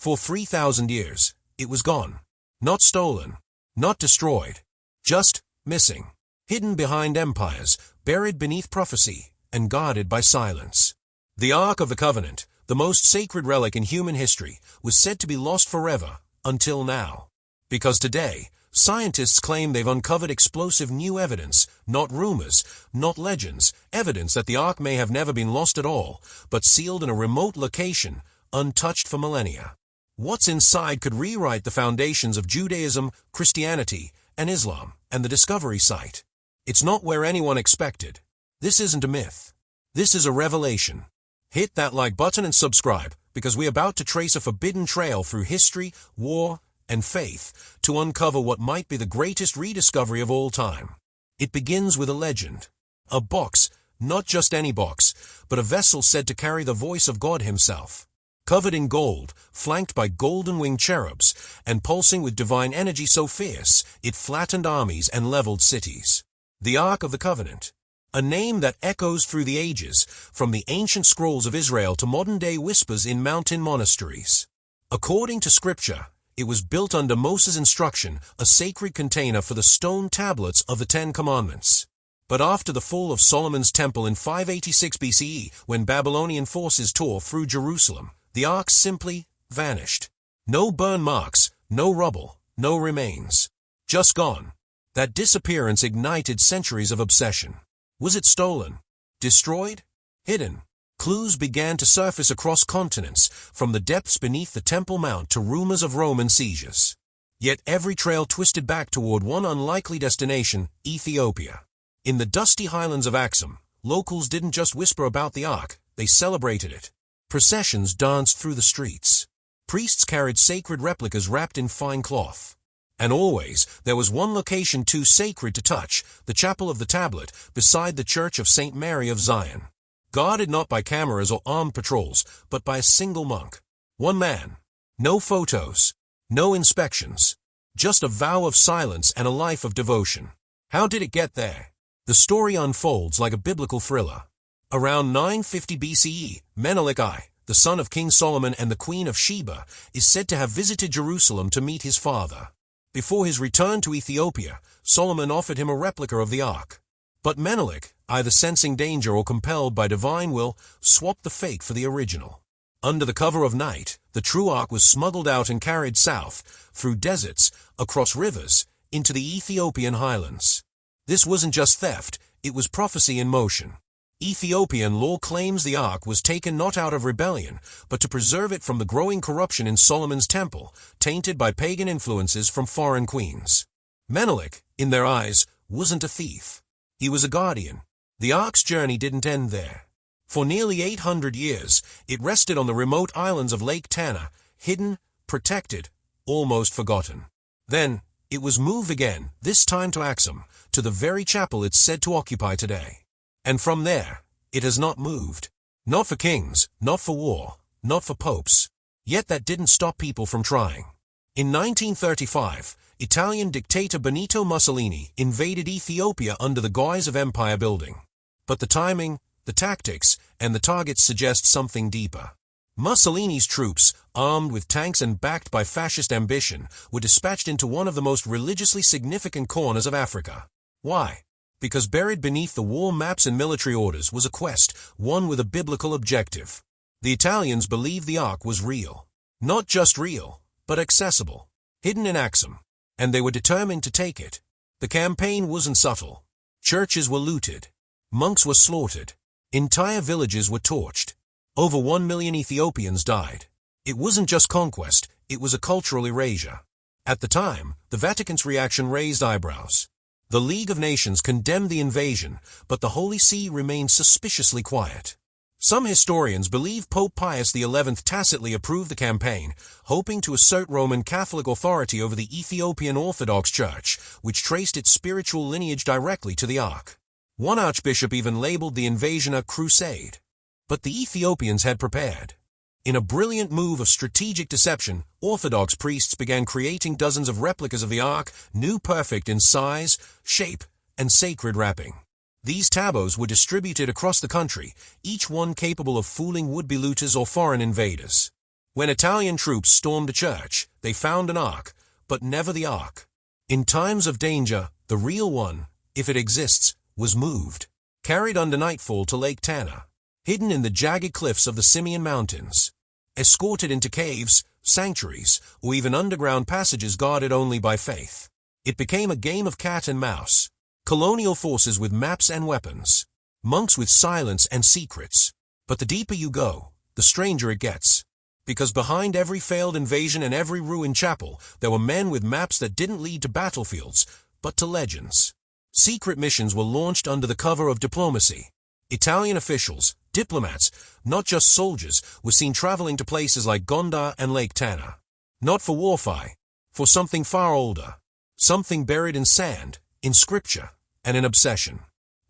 For 3,000 years, it was gone. Not stolen, not destroyed, just missing. Hidden behind empires, buried beneath prophecy, and guarded by silence. The Ark of the Covenant, the most sacred relic in human history, was said to be lost forever, until now. Because today, scientists claim they've uncovered explosive new evidence, not rumors, not legends, evidence that the Ark may have never been lost at all, but sealed in a remote location, untouched for millennia. What's inside could rewrite the foundations of Judaism, Christianity, and Islam, and the discovery site. It's not where anyone expected. This isn't a myth. This is a revelation. Hit that like button and subscribe, because we're about to trace a forbidden trail through history, war, and faith to uncover what might be the greatest rediscovery of all time. It begins with a legend. A box, not just any box, but a vessel said to carry the voice of God himself. Covered in gold, flanked by golden-winged cherubs, and pulsing with divine energy so fierce, it flattened armies and leveled cities. The Ark of the Covenant. A name that echoes through the ages, from the ancient scrolls of Israel to modern-day whispers in mountain monasteries. According to Scripture, it was built under Moses' instruction, a sacred container for the stone tablets of the Ten Commandments. But after the fall of Solomon's temple in 586 BCE, when Babylonian forces tore through Jerusalem, the Ark simply vanished. No burn marks, no rubble, no remains. Just gone. That disappearance ignited centuries of obsession. Was it stolen? Destroyed? Hidden? Clues began to surface across continents, from the depths beneath the Temple Mount to rumors of Roman sieges. Yet every trail twisted back toward one unlikely destination, Ethiopia. In the dusty highlands of Axum, locals didn't just whisper about the Ark, they celebrated it. Processions danced through the streets. Priests carried sacred replicas wrapped in fine cloth. And always, there was one location too sacred to touch, the Chapel of the Tablet, beside the Church of St. Mary of Zion. Guarded not by cameras or armed patrols, but by a single monk. One man. No photos. No inspections. Just a vow of silence and a life of devotion. How did it get there? The story unfolds like a biblical thriller. Around 950 BCE, Menelik I, the son of King Solomon and the Queen of Sheba, is said to have visited Jerusalem to meet his father. Before his return to Ethiopia, Solomon offered him a replica of the Ark. But Menelik, either sensing danger or compelled by divine will, swapped the fake for the original. Under the cover of night, the true Ark was smuggled out and carried south, through deserts, across rivers, into the Ethiopian highlands. This wasn't just theft, it was prophecy in motion. Ethiopian law claims the Ark was taken not out of rebellion, but to preserve it from the growing corruption in Solomon's temple, tainted by pagan influences from foreign queens. Menelik, in their eyes, wasn't a thief. He was a guardian. The Ark's journey didn't end there. For nearly 800 years, it rested on the remote islands of Lake Tana, hidden, protected, almost forgotten. Then, it was moved again, this time to Axum, to the very chapel it's said to occupy today. And from there, it has not moved. Not for kings, not for war, not for popes. Yet that didn't stop people from trying. In 1935, Italian dictator Benito Mussolini invaded Ethiopia under the guise of empire building. But the timing, the tactics, and the targets suggest something deeper. Mussolini's troops, armed with tanks and backed by fascist ambition, were dispatched into one of the most religiously significant corners of Africa. Why? Because buried beneath the war maps and military orders was a quest, one with a biblical objective. The Italians believed the Ark was real. Not just real, but accessible. Hidden in Axum. And they were determined to take it. The campaign wasn't subtle. Churches were looted. Monks were slaughtered. Entire villages were torched. Over 1 million Ethiopians died. It wasn't just conquest, it was a cultural erasure. At the time, the Vatican's reaction raised eyebrows. The League of Nations condemned the invasion, but the Holy See remained suspiciously quiet. Some historians believe Pope Pius XI tacitly approved the campaign, hoping to assert Roman Catholic authority over the Ethiopian Orthodox Church, which traced its spiritual lineage directly to the Ark. One archbishop even labeled the invasion a crusade. But the Ethiopians had prepared. In a brilliant move of strategic deception, Orthodox priests began creating dozens of replicas of the Ark, new perfect in size, shape, and sacred wrapping. These tabos were distributed across the country, each one capable of fooling would-be looters or foreign invaders. When Italian troops stormed a church, they found an ark, but never the ark. In times of danger, the real one, if it exists, was moved, carried under nightfall to Lake Tana, hidden in the jagged cliffs of the Simeon Mountains, escorted into caves, sanctuaries, or even underground passages guarded only by faith. It became a game of cat and mouse. Colonial forces with maps and weapons, monks with silence and secrets. But the deeper you go, the stranger it gets. Because behind every failed invasion and every ruined chapel, there were men with maps that didn't lead to battlefields, but to legends. Secret missions were launched under the cover of diplomacy. Italian officials, diplomats, not just soldiers, were seen traveling to places like Gondar and Lake Tana. Not for warfare, for something far older. Something buried in sand, in scripture, and in obsession.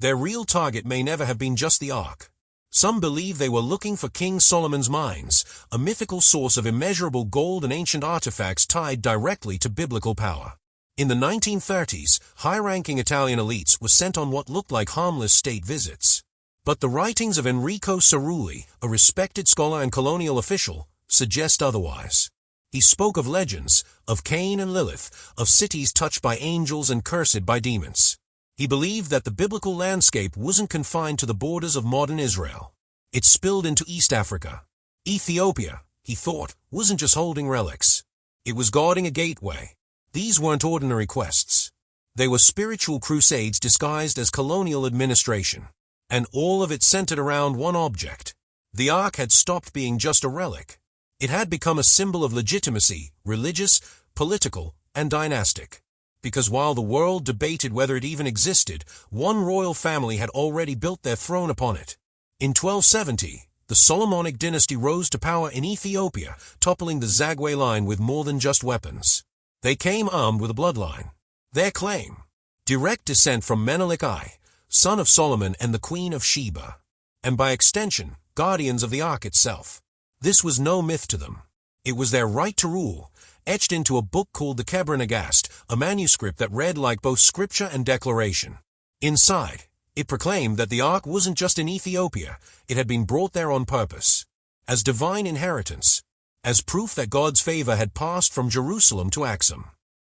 Their real target may never have been just the ark. Some believe they were looking for King Solomon's mines, a mythical source of immeasurable gold and ancient artifacts tied directly to biblical power. In the 1930s, high-ranking Italian elites were sent on what looked like harmless state visits. But the writings of Enrico Cerulli, a respected scholar and colonial official, suggest otherwise. He spoke of legends, of Cain and Lilith, of cities touched by angels and cursed by demons. He believed that the biblical landscape wasn't confined to the borders of modern Israel. It spilled into East Africa. Ethiopia, he thought, wasn't just holding relics. It was guarding a gateway. These weren't ordinary quests. They were spiritual crusades disguised as colonial administration. And all of it centered around one object. The ark had stopped being just a relic. It had become a symbol of legitimacy, religious, political, and dynastic. Because while the world debated whether it even existed, one royal family had already built their throne upon it. In 1270, the Solomonic dynasty rose to power in Ethiopia, toppling the Zagwe line with more than just weapons. They came armed with a bloodline. Their claim: direct descent from Menelik I, son of Solomon and the Queen of Sheba, and by extension, guardians of the ark itself. This was no myth to them. It was their right to rule, etched into a book called the Kebra Nagast, a manuscript that read like both scripture and declaration. Inside, it proclaimed that the ark wasn't just in Ethiopia, it had been brought there on purpose, as divine inheritance, as proof that God's favor had passed from Jerusalem to Axum.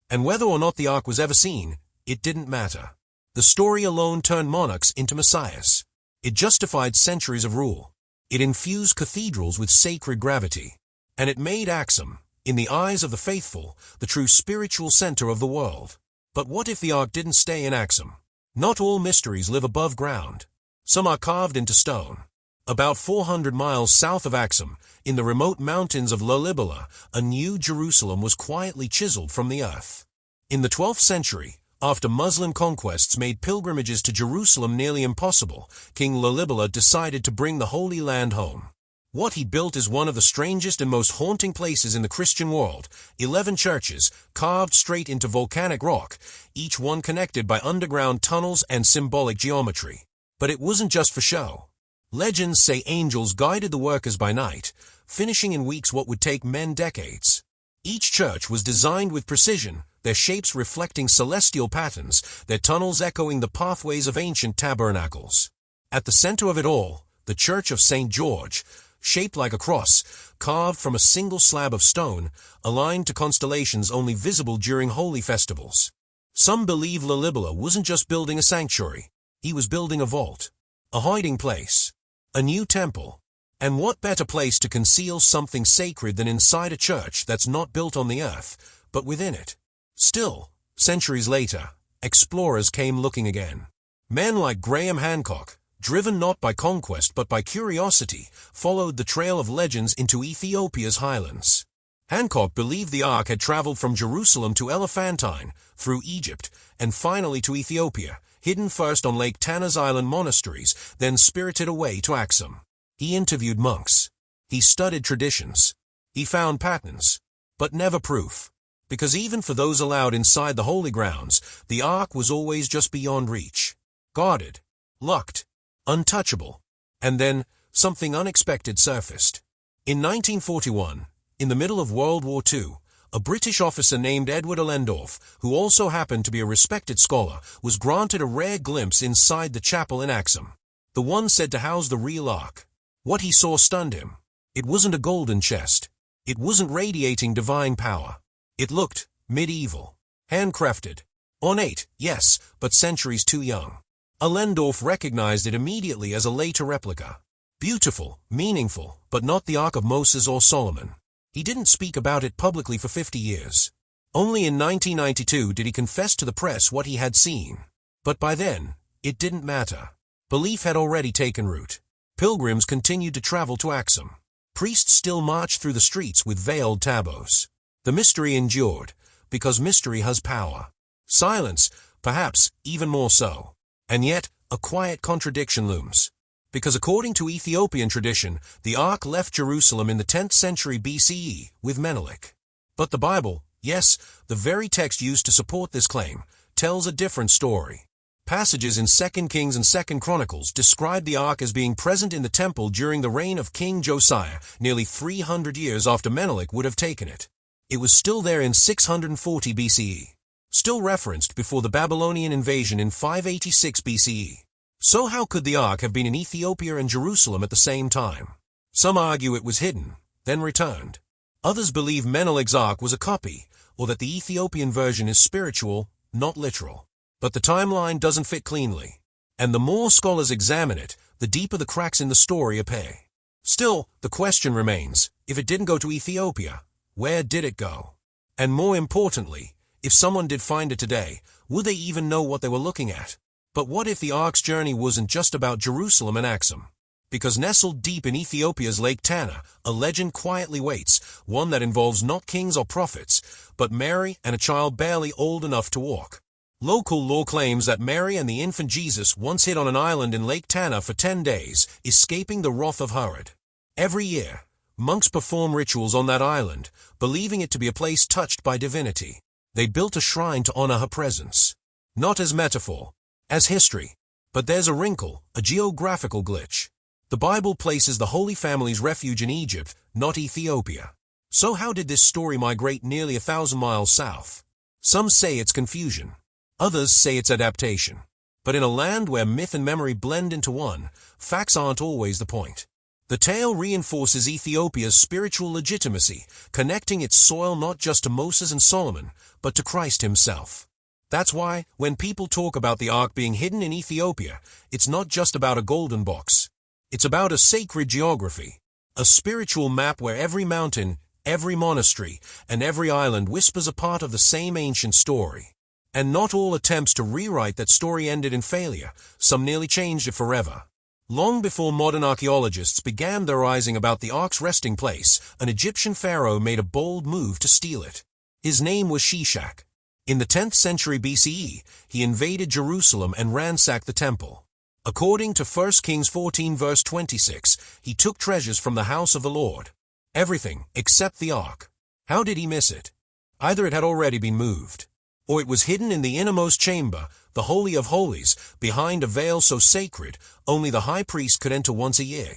And whether or not the ark was ever seen, it didn't matter. The story alone turned monarchs into messiahs. It justified centuries of rule. It infused cathedrals with sacred gravity. And it made Axum, in the eyes of the faithful, the true spiritual center of the world. But what if the ark didn't stay in Axum? Not all mysteries live above ground. Some are carved into stone. About 400 miles south of Axum, in the remote mountains of Lalibela, a new Jerusalem was quietly chiseled from the earth. In the 12th century, after Muslim conquests made pilgrimages to Jerusalem nearly impossible, King Lalibela decided to bring the Holy Land home. What he built is one of the strangest and most haunting places in the Christian world, 11 churches, carved straight into volcanic rock, each one connected by underground tunnels and symbolic geometry. But it wasn't just for show. Legends say angels guided the workers by night, finishing in weeks what would take men decades. Each church was designed with precision, their shapes reflecting celestial patterns, their tunnels echoing the pathways of ancient tabernacles. At the center of it all, the Church of St. George, shaped like a cross, carved from a single slab of stone, aligned to constellations only visible during holy festivals. Some believe Lalibela wasn't just building a sanctuary, he was building a vault, a hiding place, a new temple. And what better place to conceal something sacred than inside a church that's not built on the earth, but within it? Still, centuries later, explorers came looking again. Men like Graham Hancock, driven not by conquest but by curiosity, followed the trail of legends into Ethiopia's highlands. Hancock believed the ark had traveled from Jerusalem to Elephantine, through Egypt, and finally to Ethiopia, hidden first on Lake Tana's island monasteries, then spirited away to Axum. He interviewed monks. He studied traditions. He found patterns, but never proof. Because even for those allowed inside the holy grounds, the ark was always just beyond reach. Guarded, locked, untouchable. And then, something unexpected surfaced. In 1941, in the middle of World War II, a British officer named Edward Allendorf, who also happened to be a respected scholar, was granted a rare glimpse inside the chapel in Axum, the one said to house the real ark. What he saw stunned him. It wasn't a golden chest. It wasn't radiating divine power. It looked medieval. Handcrafted. Ornate, yes, but centuries too young. Allendorf recognized it immediately as a later replica. Beautiful, meaningful, but not the Ark of Moses or Solomon. He didn't speak about it publicly for 50 years. Only in 1992 did he confess to the press what he had seen. But by then, it didn't matter. Belief had already taken root. Pilgrims continued to travel to Axum. Priests still marched through the streets with veiled tabos. The mystery endured, because mystery has power. Silence, perhaps, even more so. And yet, a quiet contradiction looms. Because according to Ethiopian tradition, the Ark left Jerusalem in the 10th century BCE with Menelik. But the Bible, yes, the very text used to support this claim, tells a different story. Passages in 2 Kings and 2 Chronicles describe the Ark as being present in the temple during the reign of King Josiah, nearly 300 years after Menelik would have taken it. It was still there in 640 BCE, still referenced before the Babylonian invasion in 586 BCE. So how could the Ark have been in Ethiopia and Jerusalem at the same time? Some argue it was hidden, then returned. Others believe Menelik's Ark was a copy, or that the Ethiopian version is spiritual, not literal. But the timeline doesn't fit cleanly. And the more scholars examine it, the deeper the cracks in the story appear. Still, the question remains, if it didn't go to Ethiopia, where did it go? And more importantly, if someone did find it today, would they even know what they were looking at? But what if the Ark's journey wasn't just about Jerusalem and Axum? Because nestled deep in Ethiopia's Lake Tana, a legend quietly waits, one that involves not kings or prophets, but Mary and a child barely old enough to walk. Local lore claims that Mary and the infant Jesus once hid on an island in Lake Tana for 10 days, escaping the wrath of Herod. Every year, monks perform rituals on that island, believing it to be a place touched by divinity. They built a shrine to honor her presence. Not as metaphor, as history. But there's a wrinkle, a geographical glitch. The Bible places the Holy Family's refuge in Egypt, not Ethiopia. So how did this story migrate nearly 1,000 miles south? Some say it's confusion. Others say it's adaptation. But in a land where myth and memory blend into one, facts aren't always the point. The tale reinforces Ethiopia's spiritual legitimacy, connecting its soil not just to Moses and Solomon, but to Christ himself. That's why, when people talk about the Ark being hidden in Ethiopia, it's not just about a golden box. It's about a sacred geography, a spiritual map where every mountain, every monastery, and every island whispers a part of the same ancient story. And not all attempts to rewrite that story ended in failure. Some nearly changed it forever. Long before modern archaeologists began theorizing about the Ark's resting place, an Egyptian pharaoh made a bold move to steal it. His name was Shishak. In the 10th century BCE, he invaded Jerusalem and ransacked the temple. According to 1 Kings 14 verse 26, he took treasures from the house of the Lord. Everything except the Ark. How did he miss it? Either it had already been moved, or it was hidden in the innermost chamber, the Holy of Holies, behind a veil so sacred only the high priest could enter once a year.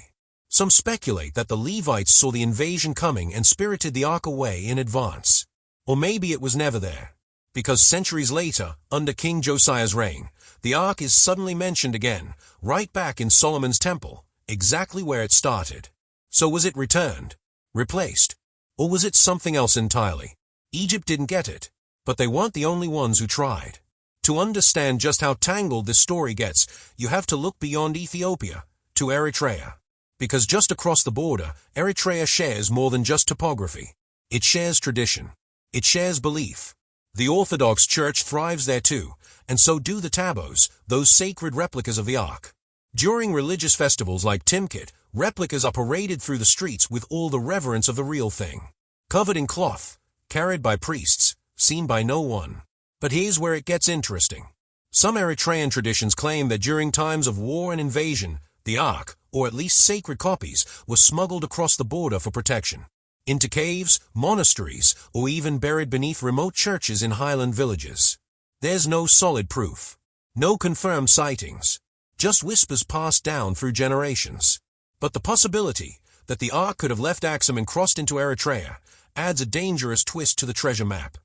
Some speculate that the Levites saw the invasion coming and spirited the Ark away in advance. Or maybe it was never there, because centuries later, under King Josiah's reign, the Ark is suddenly mentioned again, right back in Solomon's temple, exactly where it started. So was it returned, replaced, or was it something else entirely? Egypt didn't get it. But they weren't the only ones who tried. To understand just how tangled this story gets, you have to look beyond Ethiopia, to Eritrea. Because just across the border, Eritrea shares more than just topography. It shares tradition. It shares belief. The Orthodox Church thrives there too, and so do the tabos, those sacred replicas of the Ark. During religious festivals like Timkit, replicas are paraded through the streets with all the reverence of the real thing. Covered in cloth, carried by priests, seen by no one. But here's where it gets interesting. Some Eritrean traditions claim that during times of war and invasion, the Ark, or at least sacred copies, were smuggled across the border for protection. Into caves, monasteries, or even buried beneath remote churches in highland villages. There's no solid proof. No confirmed sightings. Just whispers passed down through generations. But the possibility that the Ark could have left Axum and crossed into Eritrea adds a dangerous twist to the treasure map.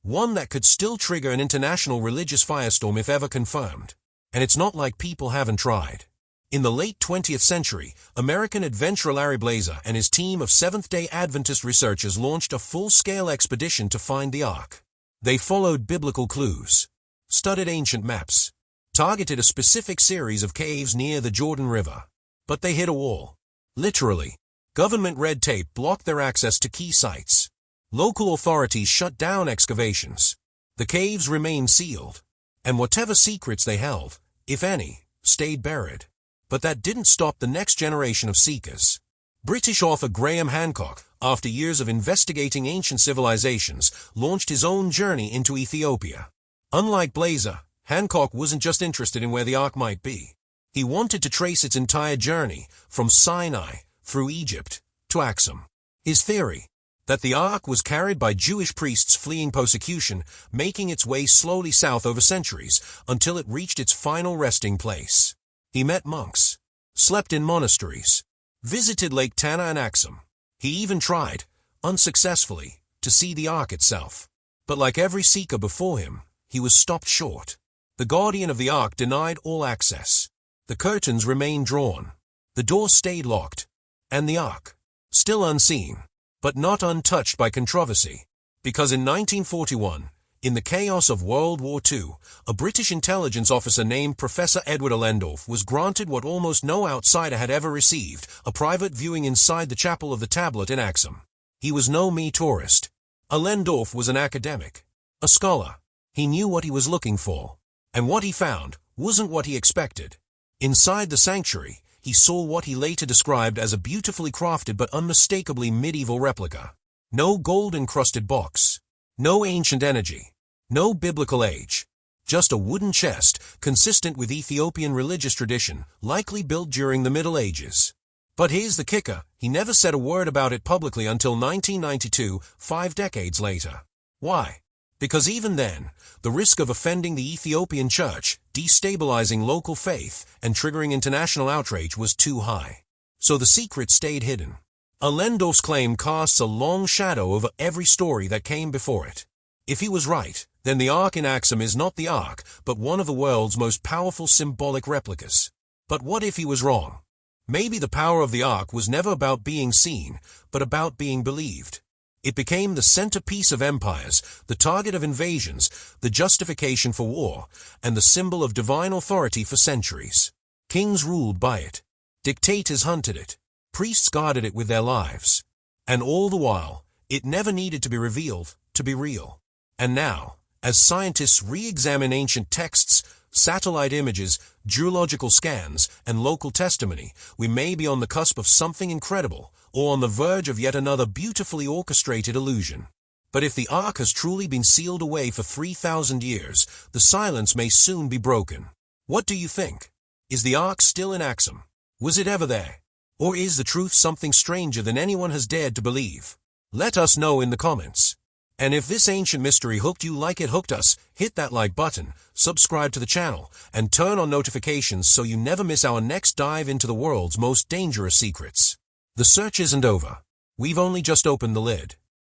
One that could still trigger an international religious firestorm if ever confirmed. And it's not like people haven't tried. In the late 20th century, American adventurer Larry Blazer and his team of Seventh-day Adventist researchers launched a full-scale expedition to find the Ark. They followed biblical clues, studied ancient maps, targeted a specific series of caves near the Jordan River. But they hit a wall. Literally. Government red tape blocked their access to key sites. Local authorities shut down excavations. The caves remained sealed. And whatever secrets they held, if any, stayed buried. But that didn't stop the next generation of seekers. British author Graham Hancock, after years of investigating ancient civilizations, launched his own journey into Ethiopia. Unlike Blazer, Hancock wasn't just interested in where the Ark might be. He wanted to trace its entire journey, from Sinai, through Egypt, to Axum. His theory, that the Ark was carried by Jewish priests fleeing persecution, making its way slowly south over centuries, until it reached its final resting place. He met monks, slept in monasteries, visited Lake Tana and Axum. He even tried, unsuccessfully, to see the Ark itself. But like every seeker before him, he was stopped short. The guardian of the Ark denied all access. The curtains remained drawn. The door stayed locked. And the Ark, still unseen, but not untouched by controversy. Because in 1941, in the chaos of World War II, a British intelligence officer named Professor Edward Allendorf was granted what almost no outsider had ever received, a private viewing inside the chapel of the tablet in Axum. He was no mere tourist. Allendorf was an academic, a scholar. He knew what he was looking for, and what he found wasn't what he expected. Inside the sanctuary, he saw what he later described as a beautifully crafted but unmistakably medieval replica. No gold-encrusted box, no ancient energy, no biblical age, just a wooden chest consistent with Ethiopian religious tradition, likely built during the Middle Ages. But here's the kicker, he never said a word about it publicly until 1992, 5 decades later. Why? Because even then, the risk of offending the Ethiopian church, destabilizing local faith, and triggering international outrage was too high. So the secret stayed hidden. Allendorf's claim casts a long shadow over every story that came before it. If he was right, then the Ark in Axum is not the Ark, but one of the world's most powerful symbolic replicas. But what if he was wrong? Maybe the power of the Ark was never about being seen, but about being believed. It became the centerpiece of empires, the target of invasions, the justification for war, and the symbol of divine authority for centuries. Kings ruled by it. Dictators hunted it. Priests guarded it with their lives. And all the while, it never needed to be revealed to be real. And now, as scientists re-examine ancient texts, satellite images, geological scans, and local testimony, we may be on the cusp of something incredible, or on the verge of yet another beautifully orchestrated illusion. But if the Ark has truly been sealed away for 3,000 years, the silence may soon be broken. What do you think? Is the Ark still in Axum? Was it ever there? Or is the truth something stranger than anyone has dared to believe? Let us know in the comments. And if this ancient mystery hooked you like it hooked us, hit that like button, subscribe to the channel, and turn on notifications so you never miss our next dive into the world's most dangerous secrets. The search isn't over. We've only just opened the lid.